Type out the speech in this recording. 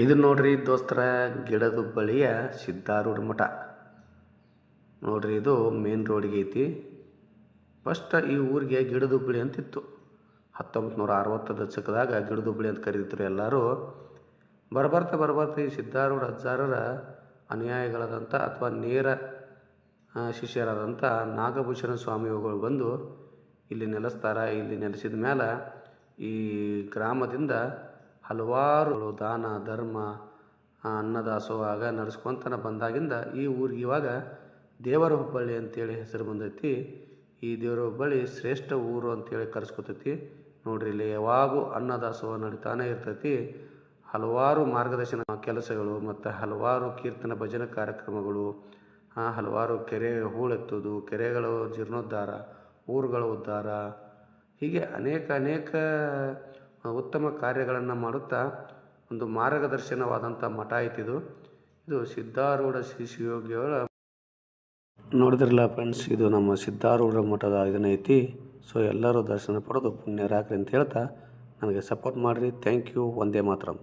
ಇದು ನೋಡ್ರಿ ದೋಸ್ತರ ಗಿಡದುಬ್ಬಳ್ಳಿಯ ಸಿದ್ಧಾರೂಢ ಮಠ ನೋಡ್ರಿ. ಇದು ಮೇನ್ ರೋಡಿಗೆ ಐತಿ. ಫಸ್ಟ್ ಈ ಊರಿಗೆ ಗಿಡದುಬ್ಬಳ್ಳಿ ಅಂತಿತ್ತು. 1960 ದಶಕದಾಗ ಗಿಡದುಬ್ಬಳ್ಳಿ ಅಂತ ಕರೀತಿದ್ರು ಎಲ್ಲರೂ. ಬರ್ಬರ್ತಾ ಈ ಸಿದ್ಧಾರೂಢ ಅಜ್ಜಾರರ ಅನುಯಾಯಿಗಳಾದಂಥ ಅಥವಾ ನೇರ ಶಿಷ್ಯರಾದಂಥ ನಾಗಭೂಷಣ ಸ್ವಾಮಿಗಳು ಬಂದು ಇಲ್ಲಿ ನೆಲೆಸ್ತಾರ. ಇಲ್ಲಿ ನೆಲೆಸಿದ ಮೇಲೆ ಈ ಗ್ರಾಮದಿಂದ ಹಲವಾರು ದಾನ ಧರ್ಮ ಅನ್ನದಾಸೋಹ ನಡೆಸ್ಕೊತಾನೆ ಬಂದಾಗಿಂದ ಈ ಊರಿಗೆ ಇವಾಗ ದೇವರ ಹುಬ್ಬಳ್ಳಿ ಅಂತೇಳಿ ಹೆಸರು ಬಂದೈತಿ. ಈ ದೇವರ ಹುಬ್ಬಳ್ಳಿ ಶ್ರೇಷ್ಠ ಊರು ಅಂತೇಳಿ ಕರೆಸ್ಕೊತೈತಿ. ನೋಡ್ರಿ, ಇಲ್ಲಿ ಯಾವಾಗೂ ಅನ್ನದಾಸೋಹ ನಡೀತಾನೆ ಇರ್ತೈತಿ. ಹಲವಾರು ಮಾರ್ಗದರ್ಶನ ಕೆಲಸಗಳು ಮತ್ತು ಹಲವಾರು ಕೀರ್ತನ ಭಜನೆ ಕಾರ್ಯಕ್ರಮಗಳು, ಹಲವಾರು ಕೆರೆ ಹೂಳೆತ್ತುವುದು, ಕೆರೆಗಳು ಜೀರ್ಣೋದ್ಧಾರ, ಊರುಗಳ ಉದ್ಧಾರ, ಹೀಗೆ ಅನೇಕ ಉತ್ತಮ ಕಾರ್ಯಗಳನ್ನು ಮಾಡುತ್ತಾ ಒಂದು ಮಾರ್ಗದರ್ಶನವಾದಂಥ ಮಠ ಐತಿದು. ಇದು ಸಿದ್ಧಾರೂಢ ಶ್ರೀ ಶಿವಯೋಗಿಯವರ ನೋಡಿದ್ರಲ್ಲ ಫ್ರೆಂಡ್ಸ್, ಇದು ನಮ್ಮ ಸಿದ್ಧಾರೂಢ ಮಠದ ಇದನ್ನೈತಿ. ಸೊ ಎಲ್ಲರೂ ದರ್ಶನ ಪಡೆದು ಪುಣ್ಯರಾಗ್ರಿ ಅಂತ ಹೇಳ್ತಾ ನನಗೆ ಸಪೋರ್ಟ್ ಮಾಡಿರಿ. Thank you. ವಂದೇ ಮಾತರಂ.